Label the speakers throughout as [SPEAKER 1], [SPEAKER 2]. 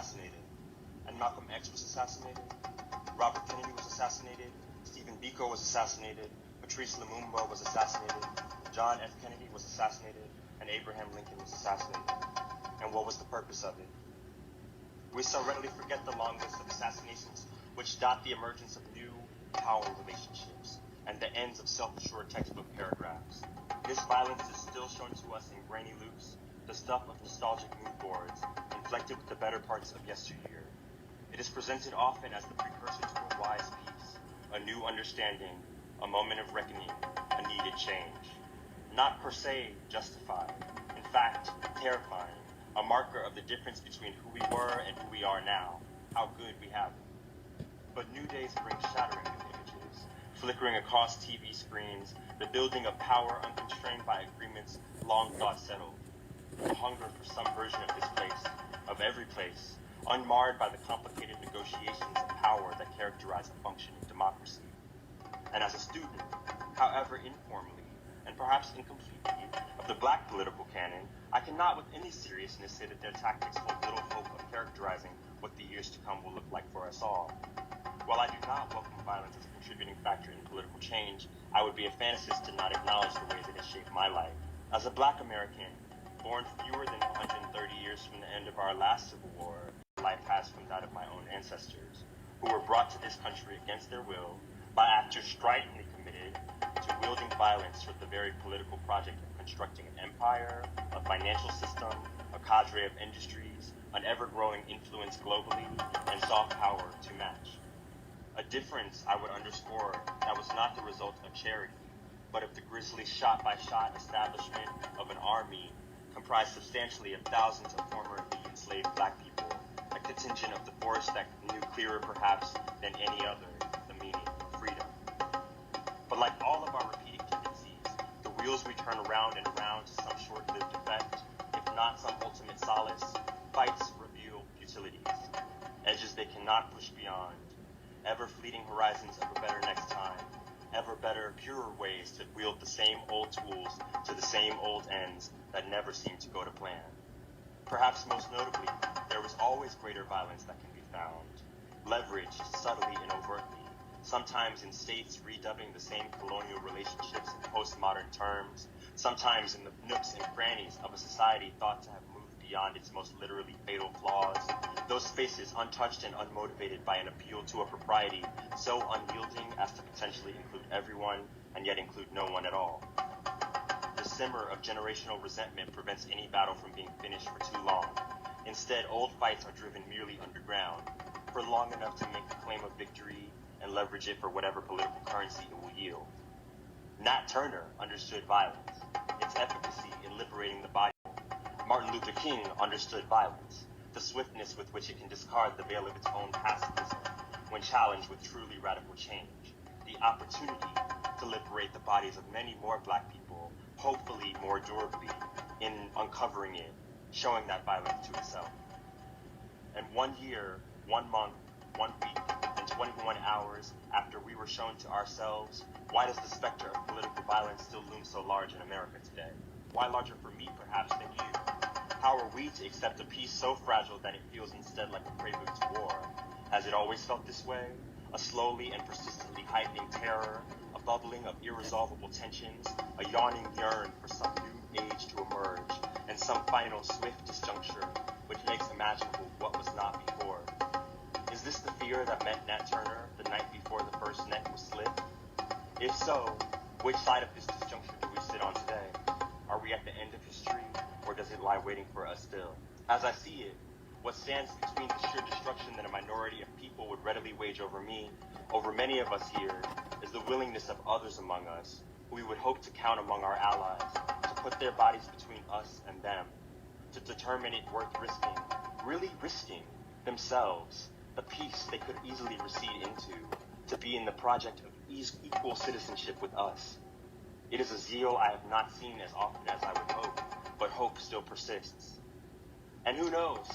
[SPEAKER 1] assassinated, and Malcolm X was assassinated, Robert Kennedy was assassinated, Stephen Biko was assassinated, Patrice Lumumba was assassinated, John F. Kennedy was assassinated, and Abraham Lincoln was assassinated. And what was the purpose of it? We so readily forget the long list of assassinations which dot the emergence of new power relationships and the ends of self-assured textbook paragraphs. This violence is still shown to us in granny loops, the stuff of nostalgic mood boards, inflected with the better parts of yesteryear. It is presented often as the precursor to a wise peace, a new understanding, a moment of reckoning, a needed change. Not per se justified, in fact, terrifying, a marker of the difference between who we were and who we are now, how good we have it. But new days bring shattering new images, flickering across TV screens, the building of power unconstrained by agreements long thought settled. The hunger for some version of this place, of every place, unmarred by the complicated negotiations of power that characterize a functioning democracy. And as a student, however informally, and perhaps incompletely, of the black political canon, I cannot with any seriousness say that their tactics hold little hope of characterizing what the years to come will look like for us all. While I do not welcome violence as a contributing factor in political change, I would be a fantasist to not acknowledge the ways it has shaped my life. As a black American, born fewer than 130 years from the end of our last Civil War, life has from that of my own ancestors, who were brought to this country against their will by actors stridently committed to wielding violence for the very political project of constructing an empire, a financial system, a cadre of industries, an ever-growing influence globally, and soft power to match. A difference, I would underscore, that was not the result of charity, but of the grisly shot-by-shot establishment of an army comprised substantially of thousands of formerly enslaved black people, a contingent of the force that knew clearer perhaps than any other the meaning of freedom. But like all of our repeating tendencies, the wheels we turn around and around to some short-lived effect, if not some ultimate solace, fights reveal futilities, edges they cannot push beyond, ever-fleeting horizons of a better next time, ever better, purer ways to wield the same old tools to the same old ends that never seem to go to plan. Perhaps most notably, there was always greater violence that can be found, leveraged subtly and overtly, sometimes in states redubbing the same colonial relationships in postmodern terms, sometimes in the nooks and crannies of a society thought to have moved beyond its most literally fatal flaws, those spaces untouched and unmotivated by an appeal to a propriety so unyielding as to potentially include everyone and yet include no one at all. The simmer of generational resentment prevents any battle from being finished for too long. Instead, old fights are driven merely underground, for long enough to make the claim of victory and leverage it for whatever political currency it will yield. Nat Turner understood violence, its efficacy in liberating the body. Martin Luther King understood violence, the swiftness with which it can discard the veil of its own pacifism when challenged with truly radical change, the opportunity to liberate the bodies of many more black people, hopefully more durably, in uncovering it, showing that violence to itself. And 1 year, 1 month, 1 week, and 21 hours after we were shown to ourselves, why does the specter of political violence still loom so large in America today? Why larger for me, perhaps, than you? How are we to accept a peace so fragile that it feels instead like a prelude to war? Has it always felt this way? A slowly and persistently heightening terror, a bubbling of irresolvable tensions, a yawning yearn for some new age to emerge, and some final swift disjuncture which makes imaginable what was not before. Is this the fear that met Nat Turner the night before the first neck was slit? If so, which side of this disjuncture do we sit on today? Are we at the end of history, or does it lie waiting for us still? As I see it, what stands between the sheer destruction that a minority of people would readily wage over me, over many of us here, is the willingness of others among us, who we would hope to count among our allies, to put their bodies between us and them, to determine it worth risking, really risking themselves, the peace they could easily recede into, to be in the project of equal citizenship with us. It is a zeal I have not seen as often as I would hope, but hope still persists. And who knows,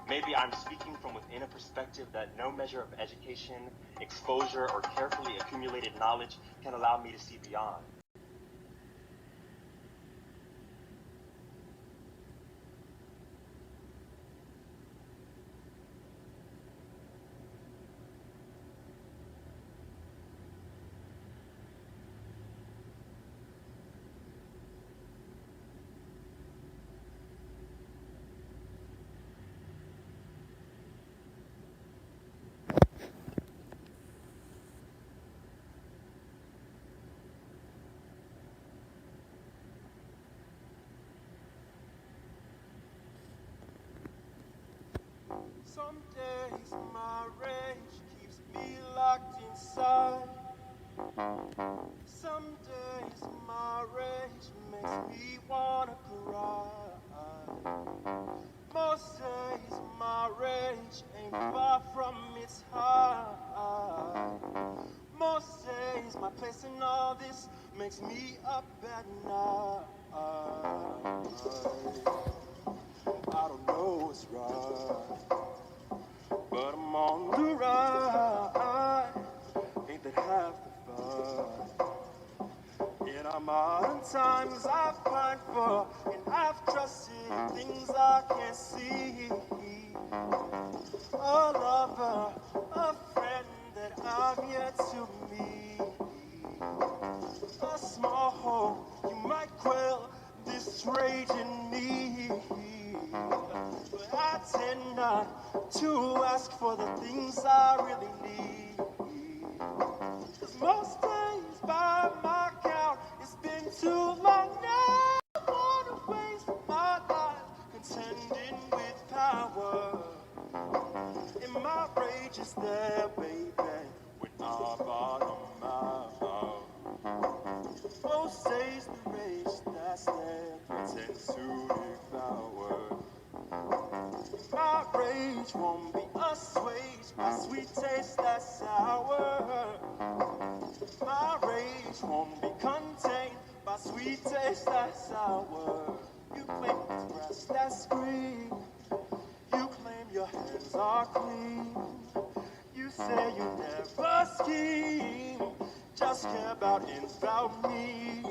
[SPEAKER 1] maybe I'm speaking from within a perspective that no measure of education, exposure, or carefully accumulated knowledge can allow me to see beyond.
[SPEAKER 2] Some days my rage keeps me locked inside. Some days my rage makes me wanna cry. Most days my rage ain't far from its high. Most days my place in all this makes me up at night. I don't know what's right, but I'm on the ride. Ain't that half the fun? In our modern times I've pined for, and I've trusted things I can't see. A lover, a friend that I've yet to meet. A small hope you might quell this rage in me. But I tend not to ask for the things I really need. 'Cause most days by my count, it's been too long now. I wanna waste my life contending with power. And my rage is there, baby, when I bottom out. Most days the rage that's there pretends to devour. My rage won't be assuaged by sweet taste that's sour. My rage won't be contained by sweet taste that's sour. You claim it's grass that's green. You claim your hands are clean. You say you never scheme, just care about ends about me.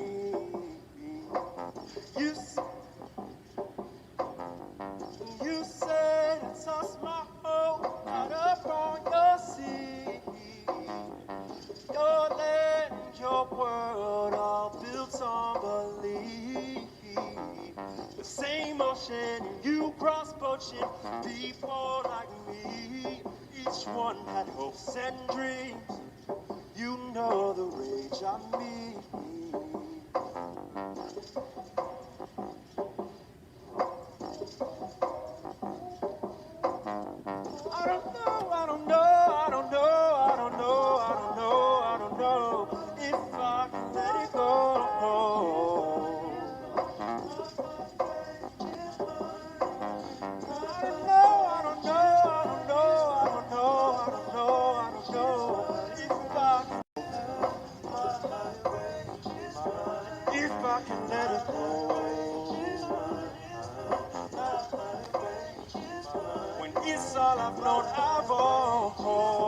[SPEAKER 2] You say to toss my hope out upon your sea. Your land, your world, all built on belief. The same ocean you cross poaching people like me. Each one had hopes and dreams. You know the rage I mean. I don't know if I can let it go. I don't know if I can let it go. When it's all I've known, I've all.